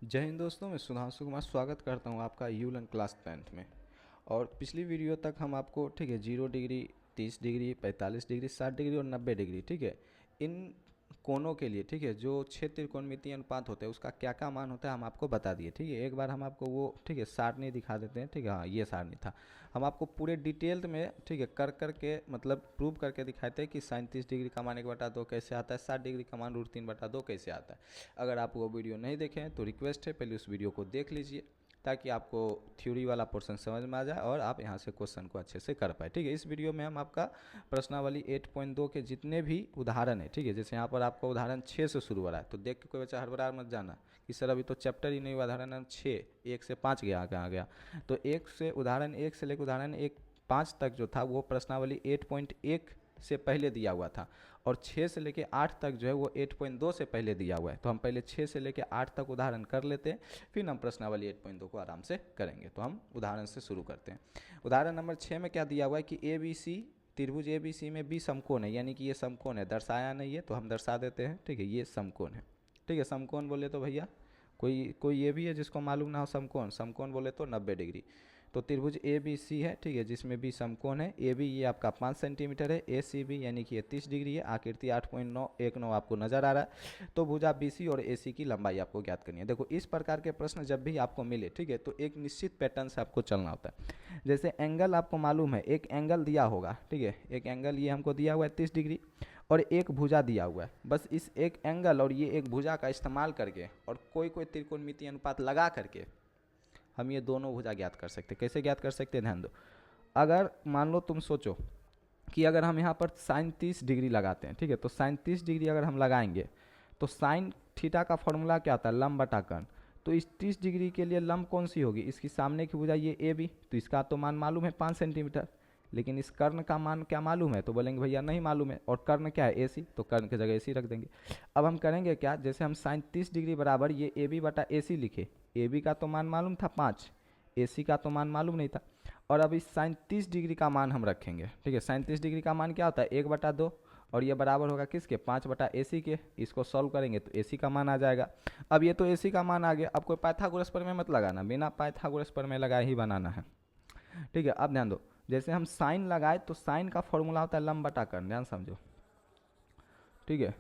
जय हिंद दोस्तों, मैं सुधांशु कुमार स्वागत करता हूं आपका यूलन क्लास 10th में। और पिछली वीडियो तक हम आपको ठीक है 0 डिग्री, 30 डिग्री, 45 डिग्री, 60 डिग्री और 90 डिग्री ठीक है इन कोनों के लिए ठीक है जो 6 त्रिकोणमितीय अनुपात होते हैं उसका क्या क्या मान होता है हम आपको बता दिए। ठीक है, एक बार हम आपको वो ठीक है सारणी दिखा देते हैं। ठीक है, हाँ ये सारणी था। हम आपको पूरे डिटेल में ठीक है कर करके मतलब प्रूव करके दिखाते हैं कि 37 डिग्री का मान 1/2 कैसे आता है, 60 डिग्री का मान √3/2 कैसे आता है। अगर आप वो वीडियो नहीं देखें हैं तो रिक्वेस्ट है पहले उस वीडियो को देख लीजिए ताकि आपको थ्योरी वाला पोर्शन समझ में आ जाए और आप यहाँ से क्वेश्चन को अच्छे से कर पाए। ठीक है, इस वीडियो में हम आपका प्रश्नावली 8.2 के जितने भी उदाहरण है ठीक है, जैसे यहाँ पर आपका उदाहरण 6 से शुरू हो रहा है तो देख के कोई बच्चा हड़बड़ा मत जाना कि सर अभी तो चैप्टर ही नहीं हुआ, उदाहरण 6 1 से 5 गया कहाँ गया। तो उदाहरण 1 से लेकर उदाहरण 5 तक जो था वो प्रश्नावली 8.1 से पहले दिया हुआ था और 6 से लेके 8 तक जो है वो 8.2 से पहले दिया हुआ है। तो हम पहले 6 से लेके 8 तक उदाहरण कर लेते हैं, फिर हम प्रश्नावली 8.2 को आराम से करेंगे। तो हम उदाहरण से शुरू करते हैं। उदाहरण नंबर 6 में क्या दिया हुआ है कि ए बी सी त्रिभुज ए बी सी में बी समकोण है, यानी कि ये समकोण है, दर्शाया नहीं है तो हम दर्शा देते हैं। ठीक है, ये समकोण है। ठीक है, समकोण बोले तो भैया कोई कोई ये भी है जिसको मालूम ना हो समकोण। समकोण बोले तो 90 डिग्री। तो त्रिभुज ए बी सी है ठीक है, जिसमें बी समकोण है। ए बी ये आपका 5 सेंटीमीटर है, ए सी बी यानी कि ये 30 डिग्री है। आकृति 8.919 आपको नजर आ रहा है। तो भुजा बी सी और ए सी की लंबाई आपको ज्ञात करनी है। देखो इस प्रकार के प्रश्न जब भी आपको मिले ठीक है तो एक निश्चित पैटर्न से आपको चलना होता है। जैसे एंगल आपको मालूम है, एक एंगल दिया होगा ठीक है, एक एंगल ये हमको दिया हुआ है 30 डिग्री और एक भुजा दिया हुआ है। बस इस एक एंगल और ये एक भुजा का इस्तेमाल करके और कोई कोई त्रिकोणमितीय अनुपात लगा करके हम ये दोनों भुजा ज्ञात कर सकते हैं। कैसे ज्ञात कर सकते हैं, ध्यान दो। अगर मान लो तुम सोचो कि अगर हम यहाँ पर साइन 30 डिग्री लगाते हैं ठीक है, तो साइन 30 डिग्री अगर हम लगाएंगे तो साइन थीटा का फॉर्मूला क्या आता है, लंब बटा कर्ण। तो इस 30 डिग्री के लिए लंब कौन सी होगी, इसकी सामने की भुजा ये ए बी, तो इसका तो मान मालूम है 5 सेंटीमीटर। लेकिन इस कर्ण का मान क्या मालूम है, तो बोलेंगे भैया नहीं मालूम है। और कर्ण क्या है, ए सी, तो कर्ण की जगह ए सी रख देंगे। अब हम करेंगे क्या, जैसे हम साइन 30 डिग्री बराबर ये ए बी बटा ए सी लिखे। ए बी का तो मान मालूम था 5, ए सी का तो मान मालूम नहीं था। और अब इस साइन 30 डिग्री का मान हम रखेंगे। ठीक है, साइन 30 डिग्री का मान क्या होता है, 1/2 और ये बराबर होगा किसके, 5/AC के। इसको सॉल्व करेंगे तो AC का मान आ जाएगा। अब ये तो AC का मान आ गया। अब कोई पाइथागोरस प्रमेय मत लगाना, बिना पाइथागोरस प्रमेय लगाए ही बनाना है। ठीक है, अब ध्यान दो, जैसे हम साइन लगाए तो साइन का फॉर्मूला होता है लंब बटा कर्ण, ध्यान समझो। ठीक है,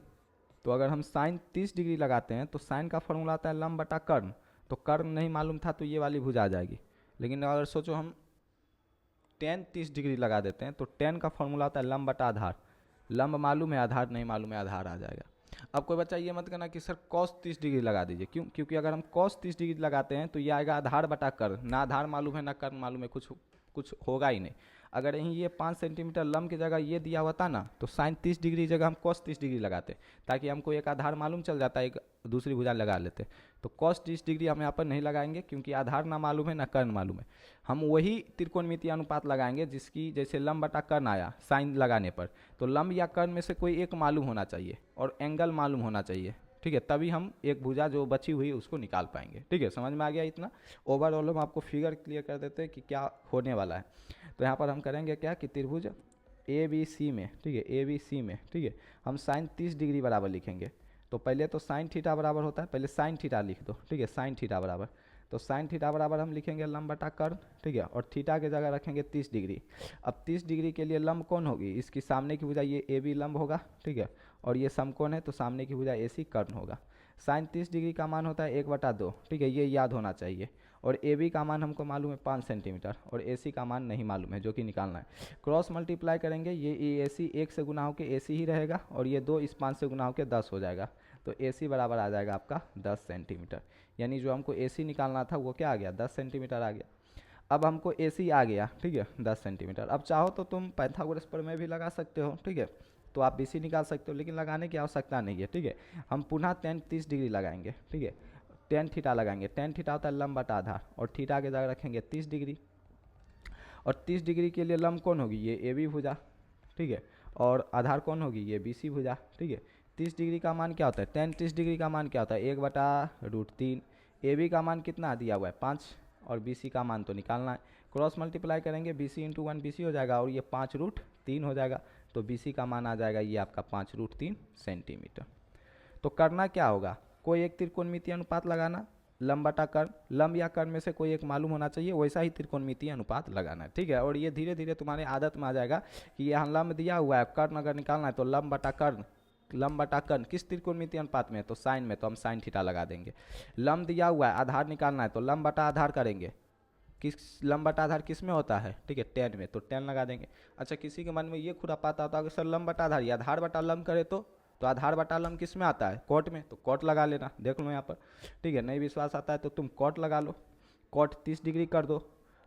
तो अगर हम साइन 30 डिग्री लगाते हैं तो साइन का फॉर्मूला आता है लंब बटा कर्ण। तो कर्ण नहीं मालूम था तो ये वाली भुजा आ जाएगी। लेकिन अगर सोचो हम टेन 30 डिग्री लगा देते हैं तो टेन का फॉर्मूला होता है लंब बटा आधार। लंब मालूम है, आधार नहीं मालूम है, आधार आ जाएगा। अब कोई बच्चा ये मत करना कि सर कॉस 30 डिग्री लगा दीजिए, क्यों, क्योंकि अगर हम कॉस 30 डिग्री लगाते हैं तो ये आएगा आधार बटा कर्ण। ना आधार मालूम है ना कर्ण मालूम है, कुछ कुछ होगा ही नहीं। अगर यहीं ये 5 सेंटीमीटर लंब की जगह ये दिया होता ना तो साइन 30 डिग्री की जगह हम कॉस 30 डिग्री लगाते, ताकि हमको एक आधार मालूम चल जाता, एक दूसरी भुजा लगा लेते। तो कॉस 30 डिग्री हम यहाँ पर नहीं लगाएंगे क्योंकि आधार ना मालूम है ना कर्ण मालूम है। हम वही त्रिकोणमितीय अनुपात लगाएंगे जिसकी जैसे लंब बटा कर्ण आया साइन लगाने पर, तो लंब या कर्ण में से कोई एक मालूम होना चाहिए और एंगल मालूम होना चाहिए। ठीक है, तभी हम एक भुजा जो बची हुई उसको निकाल पाएंगे। ठीक है, समझ में आ गया इतना। ओवरऑल हम आपको फिगर क्लियर कर देते हैं कि क्या होने वाला है। तो यहाँ पर हम करेंगे क्या कि त्रिभुज ए बी सी में, ठीक है, ए बी सी में, ठीक है, हम साइन 30 डिग्री बराबर लिखेंगे। तो पहले तो साइन थीटा बराबर होता है, पहले साइन थीटा लिख दो। ठीक है, साइन थीटा बराबर, तो साइन थीटा बराबर हम लिखेंगे लंब बटा कर्ण। ठीक है, और थीटा की जगह रखेंगे 30 डिग्री। अब 30 डिग्री के लिए लंब कौन होगी, इसकी सामने की भुजा ये ए बी लंब होगा। ठीक है, और ये समकोण है तो सामने की भुजा ए सी कर्ण होगा। साइन 30 डिग्री का मान होता है 1/2। ठीक है, ये याद होना चाहिए। और ए बी का मान हमको मालूम है 5 सेंटीमीटर और ए सी का मान नहीं मालूम है, जो कि निकालना है। क्रॉस मल्टीप्लाई करेंगे, ये ए सी 1 से गुना होकर ए सी ही रहेगा और ये 2 इस 5 से गुना होकर 10 हो जाएगा। तो ए सी बराबर आ जाएगा आपका 10 सेंटीमीटर। यानी जो हमको ए सी निकालना था वो क्या आ गया, 10 सेंटीमीटर आ गया। अब हमको ए सी आ गया, ठीक है, 10 सेंटीमीटर। अब चाहो तो तुम पाइथागोरस प्रमेय भी लगा सकते हो। ठीक है, तो आप बी सी निकाल सकते हो, लेकिन लगाने की आवश्यकता नहीं है। ठीक है, हम पुनः टेन 30 डिग्री लगाएंगे। ठीक है, टेन थीटा लगाएंगे। टेन थीटा होता है लंब बटा आधार और थीटा के जगह रखेंगे 30 डिग्री। और 30 डिग्री के लिए लंब कौन होगी, ये ए बी भुजा। ठीक है, और आधार कौन होगी, ये बी सी भुजा। ठीक है, 30 डिग्री का मान क्या होता है, टेन 30 डिग्री का मान क्या होता है, 1/√3। ए बी का मान कितना दिया हुआ है 5 और बी सी का मान तो निकालना है। क्रॉस मल्टीप्लाई करेंगे, B C into 1 B C हो जाएगा और ये 5√3 हो जाएगा। तो बी सी का मान आ जाएगा ये आपका 5√3 सेंटीमीटर। तो करना क्या होगा, कोई एक त्रिकोणमितीय अनुपात लगाना लंब बटा कर्ण, लंब या कर्ण में से कोई एक मालूम होना चाहिए, वैसा ही त्रिकोणमितीय अनुपात लगाना है, ठीक है। और ये धीरे धीरे तुम्हारे आदत में आ जाएगा कि यहाँ लंब दिया हुआ है, कर्ण अगर निकालना है तो लंब बटा कर्ण, लंब बटा कर्ण किस त्रिकोणमितीय अनुपात में है, तो साइन में, तो हम साइन थीटा लगा देंगे। लंब दिया हुआ है, आधार निकालना है तो लंब बटा आधार करेंगे, किस लंब बटा आधार किस में होता है, ठीक है, टेन में, तो टेन लगा देंगे। अच्छा, किसी के मन में ये खुरापात आता है कि सर लंब बटा आधार, ये आधार बटा लंब करे तो आधार बटा लंब किस में आता है, कोट में, तो कोट लगा लेना, देख लो यहाँ पर, ठीक है। नहीं विश्वास आता है तो तुम कोट लगा लो, कोट 30 डिग्री कर दो,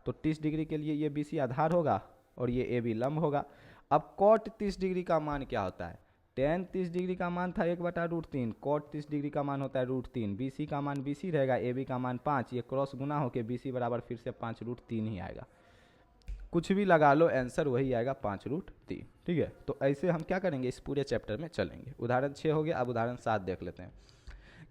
तो 30 डिग्री के लिए ये BC आधार होगा और ये AB लंब होगा। अब कोट 30 डिग्री का मान क्या होता है, टेन 30 डिग्री का मान था 1/√3, कोट 30 डिग्री का मान होता है √3, BC का मान BC रहेगा, AB का मान 5, ये क्रॉस गुना होकर BC बराबर फिर से 5√3 ही आएगा। कुछ भी लगा लो, आंसर वही आएगा 5√3, ठीक है। तो ऐसे हम क्या करेंगे, इस पूरे चैप्टर में चलेंगे। उदाहरण 6 हो गया, अब उदाहरण 7 देख लेते हैं।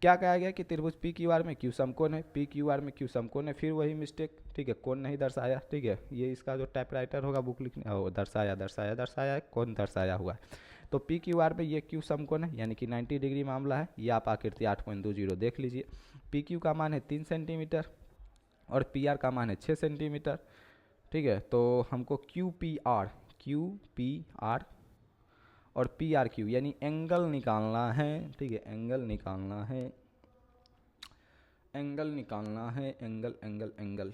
क्या कहा गया कि त्रिभुज PQR में Q समकोण है, PQR में Q समकोण है, फिर वही मिस्टेक, ठीक है, कोण नहीं दर्शाया, ठीक है। ये इसका जो टाइपराइटर होगा बुक लिखने, वो दर्शाया कोण दर्शाया हुआ है। तो PQR में ये Q समकोण है, यानी कि 90 डिग्री मामला है। ये आप आकृति 8.20 देख लीजिए। PQ का मान है 3 सेंटीमीटर और PR का मान है 6 सेंटीमीटर, ठीक है। तो हमको QPR और PRQ यानी एंगल निकालना है, ठीक है, एंगल निकालना है, एंगल।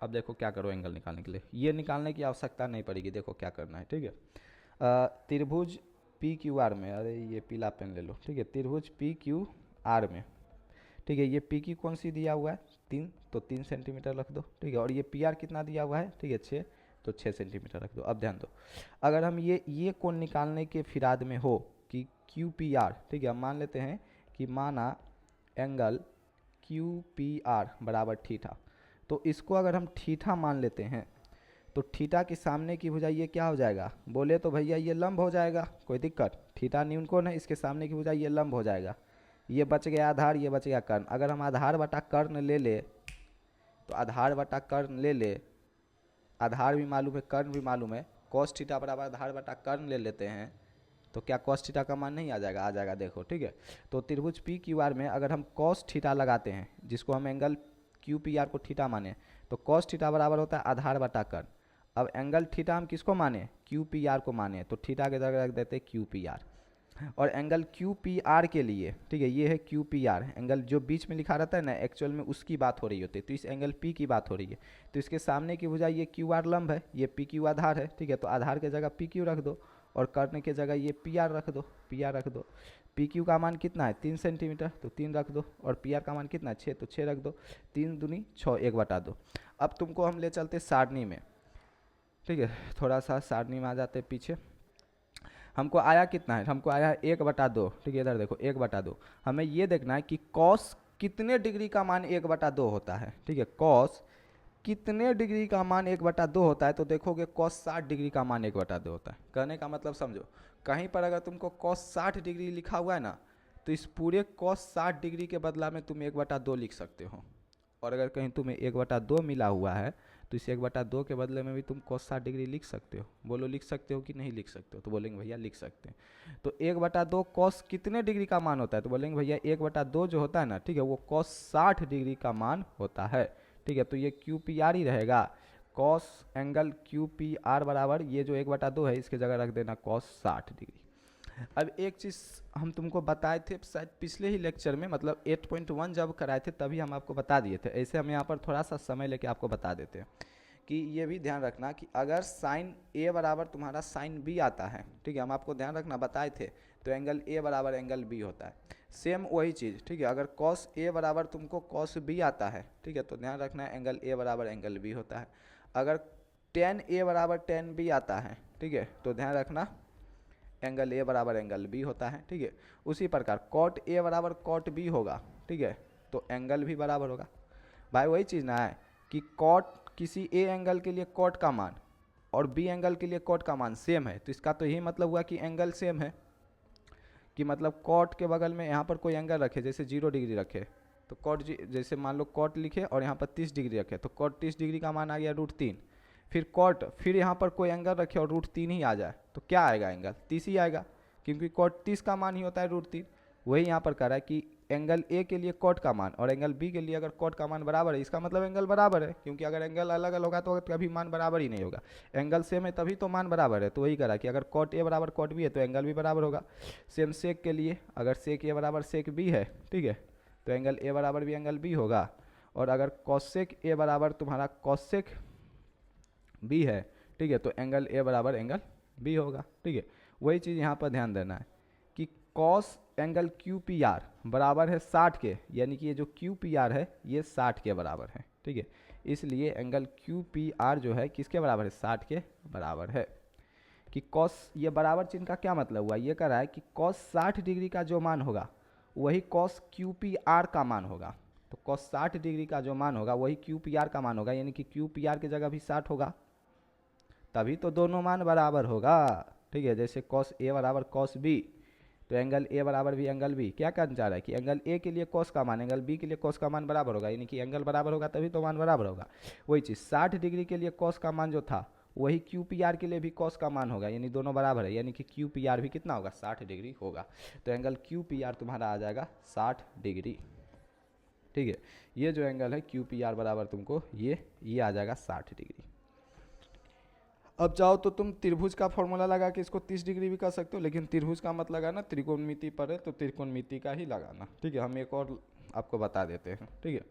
अब देखो क्या करो एंगल निकालने के लिए, ये निकालने की आवश्यकता नहीं पड़ेगी, देखो क्या करना है, ठीक है। त्रिभुज PQR में, अरे ये पीला पेन ले लो, ठीक है, त्रिभुज PQR में, ठीक है, ये PQ कौन सी दिया हुआ है 3, तो 3 सेंटीमीटर रख दो, ठीक है। और ये PR कितना दिया हुआ है, ठीक है 6, तो 6 सेंटीमीटर रख दो। अब ध्यान दो, अगर हम ये कोण निकालने के फिराद में हो कि QPR, ठीक है, हम मान लेते हैं कि माना एंगल QPR बराबर थीटा, तो इसको अगर हम थीटा मान लेते हैं तो थीटा के सामने की भुजा ये क्या हो जाएगा, बोले तो भैया ये लंब हो जाएगा, कोई दिक्कत, थीटा न्यून कोण है, इसके सामने की भुजा ये लंब हो जाएगा। ये बच गया आधार, ये बच गया कर्ण। अगर हम आधार बटा कर्ण ले ले तो आधार बटा कर्ण ले ले, आधार भी मालूम है कर्ण भी मालूम है, कॉस थीटा बराबर आधार बटा कर्ण ले लेते हैं तो क्या कॉस थीटा का मान नहीं आ जाएगा, आ जाएगा, देखो, ठीक है। तो त्रिभुज PQR में अगर हम कॉस थीटा लगाते हैं, जिसको हम एंगल QPR को थीटा माने, तो कॉस थीटा बराबर होता है आधार बटा कर्ण। अब एंगल थीटा हम किसको माने, QPR को माने, तो थीटा के जगह रख देते QPR। और एंगल QPR के लिए, ठीक है, ये है QPR एंगल, जो बीच में लिखा रहता है ना, एक्चुअल में उसकी बात हो रही होती है, तो इस एंगल P की बात हो रही है, तो इसके सामने की भुजा ये QR लंब है, ये PQ आधार है, ठीक है। तो आधार के जगह PQ रख दो और कर्ण के जगह ये PR रख दो। PQ का मान कितना है 3 सेंटीमीटर, तो 3 रख दो, और PR का मान कितना है 6, तो 6 रख दो, 3 दूनी 6, 1/2। अब तुमको हम ले चलते सारणी में, ठीक है, थोड़ा सा सारणी में आ जाते पीछे। हमको आया कितना है, हमको आया है 1/2, ठीक है, इधर देखो 1/2। हमें ये देखना है कि कॉस कितने डिग्री का मान 1/2 होता है, ठीक है, कॉस कितने डिग्री का मान 1/2 होता है, तो देखोगे कॉस 60 डिग्री का मान 1/2 होता है। कहने का मतलब समझो, कहीं पर अगर तुमको कॉस 60 डिग्री लिखा हुआ है ना, तो इस पूरे कॉस 60 डिग्री के बदला में तुम 1/2 लिख सकते हो। और अगर कहीं तुम्हें 1/2 मिला हुआ है तो इस 1/2 के बदले में भी तुम cos 60 डिग्री लिख सकते हो। बोलो लिख सकते हो कि नहीं लिख सकते हो, तो बोलेंगे भैया लिख सकते हैं। तो 1/2 cos कितने डिग्री का मान होता है, तो बोलेंगे भैया 1/2 जो होता है ना, ठीक है, वो cos 60 डिग्री का मान होता है, ठीक है। तो ये QPR ही रहेगा, cos एंगल QPR बराबर ये जो 1/2 है इसके जगह रख देना cos 60 डिग्री। अब एक चीज़ हम तुमको बताए थे शायद पिछले ही लेक्चर में, मतलब 8.1 जब कराए थे तभी हम आपको बता दिए थे। ऐसे हम यहाँ पर थोड़ा सा समय लेके आपको बता देते हैं कि ये भी ध्यान रखना कि अगर साइन A बराबर तुम्हारा साइन B आता है, ठीक है, हम आपको ध्यान रखना बताए थे, तो एंगल A बराबर एंगल B होता है। सेम वही चीज़, ठीक है, अगर cos A बराबर तुमको cos B आता है, ठीक है, तो ध्यान रखना है एंगल A बराबर एंगल B होता है। अगर tan A बराबर tan B आता है, ठीक है, तो ध्यान रखना एंगल A बराबर एंगल B होता है, ठीक है। उसी प्रकार cot A बराबर cot B होगा, ठीक है, तो एंगल भी बराबर होगा। भाई वही चीज़ ना है कि cot किसी A एंगल के लिए cot का मान और B एंगल के लिए cot का मान सेम है, तो इसका तो यही मतलब हुआ कि एंगल सेम है, कि मतलब cot के बगल में यहाँ पर कोई एंगल रखे, जैसे 0 डिग्री रखे तो cot जैसे मान लो cot लिखे और यहाँ पर 30 डिग्री रखे, तो cot 30 डिग्री का मान आ गया √3। फिर cot फिर यहाँ पर कोई एंगल रखे और √3 ही आ जाए, तो क्या आएगा, एंगल 30 ही आएगा, क्योंकि cot 30 का मान ही होता है √3। वही यहाँ पर कह रहा है कि एंगल ए के लिए कॉट का मान और एंगल बी के लिए अगर कॉट का मान बराबर है, इसका मतलब एंगल बराबर है, क्योंकि अगर एंगल अलग अलग होगा तो कभी मान बराबर ही नहीं होगा। एंगल सेम है तभी तो मान बराबर है, तो वही करा कि अगर कॉट ए बराबर कॉट बी है तो एंगल भी बराबर होगा। सेम सेक के लिए, अगर सेक ए बराबर सेक बी है, ठीक है, तो एंगल ए बराबर भी एंगल बी होगा। और अगर कॉसेक ए बराबर तुम्हारा कॉसेक बी है, ठीक है, तो एंगल ए बराबर एंगल बी होगा, ठीक है। वही चीज़ यहाँ पर ध्यान देना है कि cos angle Q P R बराबर है 60 के, यानी कि ये जो क्यू पी आर है ये 60 के बराबर है, ठीक है। इसलिए एंगल क्यू पी आर जो है किसके बराबर है, 60 के बराबर है। कि कॉस, ये बराबर चिन्ह का क्या मतलब हुआ, ये कह रहा है कि कॉस 60 डिग्री का जो मान होगा वही कॉस क्यू पी आर का मान होगा। तो कॉस 60 डिग्री का जो मान होगा वही क्यू पी आर का मान होगा, यानी कि क्यू पी आर की जगह भी 60 होगा, तभी तो दोनों मान बराबर होगा, ठीक है। जैसे कॉस ए बराबर कॉस बी, तो एंगल ए बराबर भी एंगल बी। क्या करना चाह रहा है कि एंगल ए के लिए कॉस का मान एंगल बी के लिए कॉस का मान बराबर होगा, यानी कि एंगल बराबर होगा तभी तो मान बराबर होगा। वही चीज़ 60 डिग्री के लिए कॉस का मान जो था वही क्यू पी आर के लिए भी कॉस का मान होगा, यानी दोनों बराबर है, यानी कि क्यू पी आर भी कितना होगा, 60 डिग्री होगा। तो एंगल क्यू पी आर तुम्हारा आ जाएगा 60 डिग्री, ठीक है। ये जो एंगल है क्यू पी आर बराबर तुमको ये आ जाएगा 60 डिग्री। अब चाहो तो तुम त्रिभुज का फॉर्मूला लगा के इसको 30 डिग्री भी कर सकते हो, लेकिन त्रिभुज का मत लगाना, त्रिकोणमिति पर है तो त्रिकोणमिति का ही लगाना, ठीक है। हम एक और आपको बता देते हैं, ठीक है।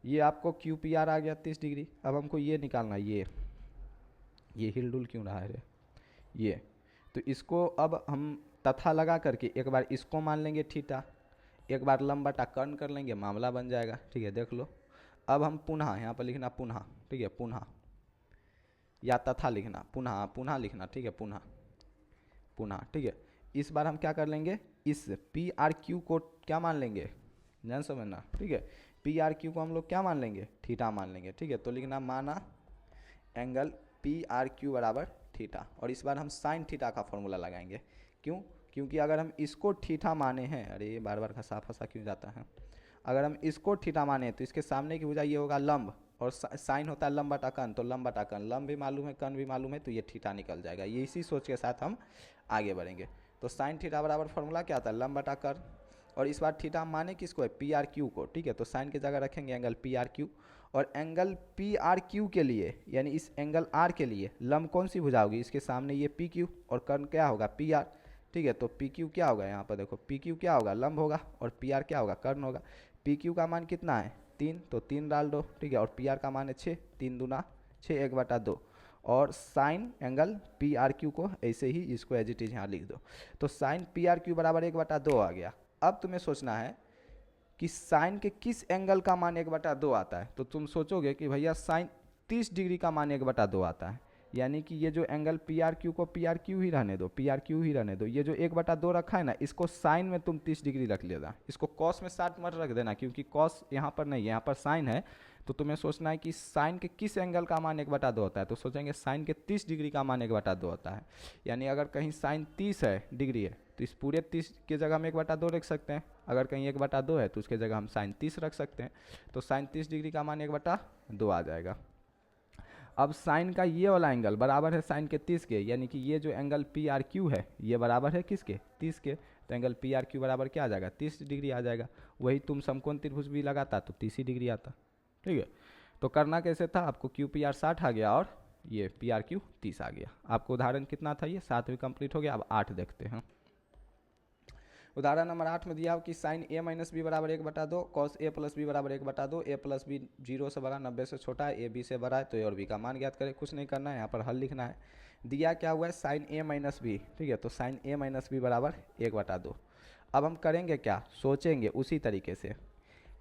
ये आपको क्यू पी आर आ गया 30 डिग्री। अब हमको ये निकालना, ये हिल डुल क्यों रहा है रे, ये तो इसको अब हम तथा लगा करके एक बार इसको मान लेंगे थीटा, एक बार लंब बटा कर्ण कर लेंगे, मामला बन जाएगा, ठीक है। देख लो, अब हम पुनः यहाँ पर लिखना पुनः, ठीक है, पुनः या तथा लिखना, पुनः पुनः लिखना, ठीक है, पुनः पुनः, ठीक है। इस बार हम क्या कर लेंगे, इस पी आर क्यू को क्या मान लेंगे, ध्यान समझना, ठीक है। पी आर क्यू को हम लोग क्या मान लेंगे, थीटा मान लेंगे, ठीक है। तो लिखना माना एंगल पी आर क्यू बराबर थीटा, और इस बार हम साइन थीटा का फॉर्मूला लगाएंगे। क्यों, क्योंकि अगर हम इसको थीटा माने हैं, अरे ये बार बार खसा फंसा क्यों जाता है, अगर हम इसको थीटा माने तो इसके सामने की भुजा ये होगा लंब, और साइन होता है लंब बटा कर्ण, तो लंब बटा कर्ण, लंब भी मालूम है कर्ण भी मालूम है, तो ये थीटा निकल जाएगा। ये इसी सोच के साथ हम आगे बढ़ेंगे। तो साइन थीटा बराबर फॉर्मूला क्या आता है, लंब बटा कर्ण, और इस बार थीटा माने किसको है, पी आर क्यू को, ठीक है। तो साइन की जगह रखेंगे एंगल पी आर क्यू, और एंगल पी आर क्यू के लिए, यानी इस एंगल आर के लिए लंब कौन सी भुजा होगी, इसके सामने ये पी क्यू, और कर्ण क्या होगा, पी आर, ठीक है। तो पी क्यू क्या होगा, यहाँ पर देखो पी क्यू क्या होगा, लंब होगा, और पी आर क्या होगा, कर्ण होगा। पी क्यू का मान कितना है 3, तो 3 डाल दो, ठीक है। और पी आर का मान है 6, 3 दूना 6, 1/2, और sign angle P R Q को ऐसे ही इसको एज इट इज यहाँ लिख दो। तो साइन पी आर क्यू बराबर 1/2 आ गया। अब तुम्हें सोचना है कि साइन के किस एंगल का मान 1/2 आता है, तो तुम सोचोगे कि भैया साइन 30 डिग्री का मान 1/2 आता है, यानी कि ये जो एंगल पी आर क्यू को पी आर क्यू ही रहने दो, पी आर क्यू ही रहने दो। ये जो 1/2 रखा है ना, इसको साइन में तुम 30 डिग्री रख लेना, इसको कॉस में 60 मत रख देना, क्योंकि कॉस यहाँ पर नहीं है, यहाँ पर साइन है। तो तुम्हें सोचना है कि साइन के किस एंगल का मान 1/2 होता है, तो सोचेंगे साइन के 30 डिग्री का मान 1/2 होता है। यानी अगर कहीं साइन 30 है डिग्री है तो इस पूरे 30 की जगह हम 1/2 रख सकते हैं, अगर कहीं 1/2 है तो उसके जगह हम साइन 30 रख सकते हैं। तो साइन 30 डिग्री का मान 1/2 आ जाएगा। अब साइन का ये वाला एंगल बराबर है साइन के 30 के, यानी कि ये जो एंगल पी आर क्यू है ये बराबर है किसके, 30 के। तो एंगल पी आर क्यू बराबर क्या आ जाएगा, 30 डिग्री आ जाएगा। वही तुम समकोण त्रिभुज भी लगाता तो 30 डिग्री आता, ठीक है। तो करना कैसे था, आपको क्यू पी आर 60 आ गया और ये पी आर क्यू 30 आ गया। आपको उदाहरण कितना था, ये 7 भी कंप्लीट हो गया। अब 8 देखते हैं। उदाहरण नंबर 8 में दिया हो कि साइन ए माइनस बी बराबर 1/2, कॉस ए प्लस बी बराबर 1/2, ए प्लस बी 0 से बड़ा 90 से छोटा है, ए बी से बड़ा है, तो ए और बी का मान ज्ञात करें। कुछ नहीं करना है, यहाँ पर हल लिखना है। दिया क्या हुआ है, साइन ए माइनस बी, ठीक है। तो साइन ए माइनस बी बराबर 1/2। अब हम करेंगे क्या, सोचेंगे उसी तरीके से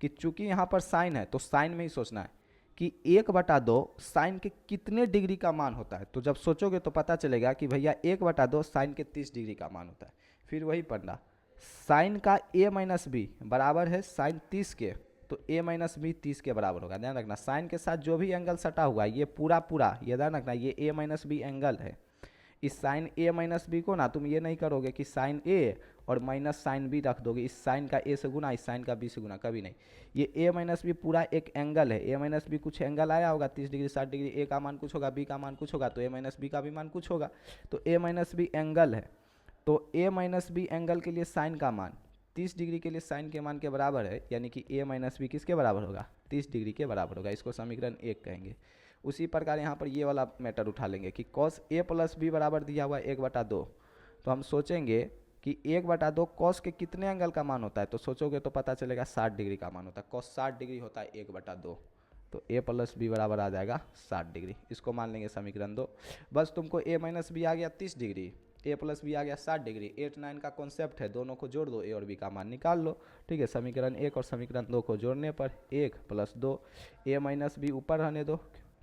कि चूंकि यहाँ पर साइन है तो साइन में ही सोचना है कि 1/2 साइन के कितने डिग्री का मान होता है। तो जब सोचोगे तो पता चलेगा कि भैया 1/2 साइन के 30 डिग्री का मान होता है। फिर वही पढ़ना, साइन का ए माइनस बी बराबर है साइन 30 के, तो ए माइनस बी 30 के बराबर होगा। ध्यान रखना साइन के साथ जो भी एंगल सटा हुआ है ये पूरा ये ध्यान रखना, ये ए माइनस बी एंगल है। इस साइन ए माइनस बी को ना तुम ये नहीं करोगे कि साइन ए और माइनस साइन बी रख दोगे, इस साइन का ए से गुना इस साइन का बी से गुना, कभी नहीं। ये ए माइनस बी पूरा एक एंगल है। ए माइनस बी कुछ एंगल आया होगा 30 डिग्री 60 डिग्री, ए का मान कुछ होगा बी का मान कुछ होगा, तो ए माइनस बी का भी मान कुछ होगा। तो ए माइनस बी एंगल है, तो ए माइनस बी एंगल के लिए साइन का मान 30 डिग्री के लिए साइन के मान के बराबर है, यानी कि a माइनस बी किसके बराबर होगा, 30 डिग्री के बराबर होगा। इसको समीकरण 1 कहेंगे। उसी प्रकार यहाँ पर ये वाला मैटर उठा लेंगे कि कॉस a प्लस बी बराबर दिया हुआ 1/2, तो हम सोचेंगे कि 1/2 कॉस के कितने एंगल का मान होता है, तो सोचोगे तो पता चलेगा 60 डिग्री का मान होता है। कॉस 60 डिग्री होता है 1/2, तो a प्लस बी बराबर आ जाएगा 60 डिग्री। इसको मान लेंगे समीकरण 2। बस तुमको a माइनस बी आ गया 30 डिग्री, a प्लस बी आ गया 60 डिग्री। 8 9 का कॉन्सेप्ट है, दोनों को जोड़ दो, a और b का मान निकाल लो। ठीक है, समीकरण 1 और समीकरण 2 को जोड़ने पर 1 प्लस 2, a माइनस बी ऊपर रहने दो,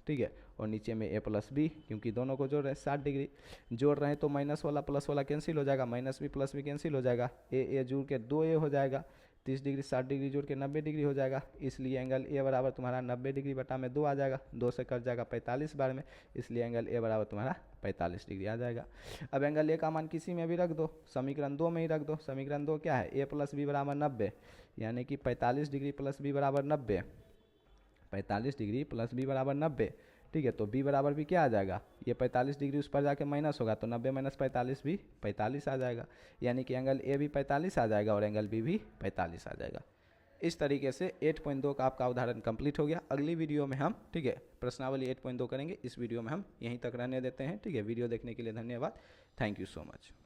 ठीक है, और नीचे में a प्लस बी, क्योंकि दोनों को जोड़ रहे हैं 60 डिग्री जोड़ रहे हैं तो माइनस वाला प्लस वाला कैंसिल हो जाएगा, minus B plus B cancel हो जाएगा, a जोड़ के 2a हो जाएगा, 30 डिग्री 60 डिग्री जोड़ के 90 डिग्री हो जाएगा। इसलिए एंगल ए बराबर तुम्हारा 90 डिग्री बटा में 2 आ जाएगा, 2 से कट जाएगा 45 बार में, इसलिए एंगल ए बराबर तुम्हारा 45 डिग्री आ जाएगा। अब एंगल ए का मान किसी में भी रख दो, समीकरण 2 में ही रख दो। समीकरण 2 क्या है, ए प्लस बी बराबर 90, यानी कि 45 डिग्री प्लस बी बराबर 90, 45 डिग्री प्लस बी बराबर 90। ठीक है, तो b बराबर भी क्या आ जाएगा, ये 45 डिग्री उस पर जाके माइनस होगा, तो 90 माइनस 45 भी 45 आ जाएगा, यानी कि एंगल ए भी 45 आ जाएगा और एंगल बी भी 45 आ जाएगा। इस तरीके से 8.2 का आपका उदाहरण कंप्लीट हो गया। अगली वीडियो में हम, ठीक है, प्रश्नावली 8.2 करेंगे। इस वीडियो में हम यहीं तक रहने देते हैं। ठीक है, वीडियो देखने के लिए धन्यवाद। Thank you so much.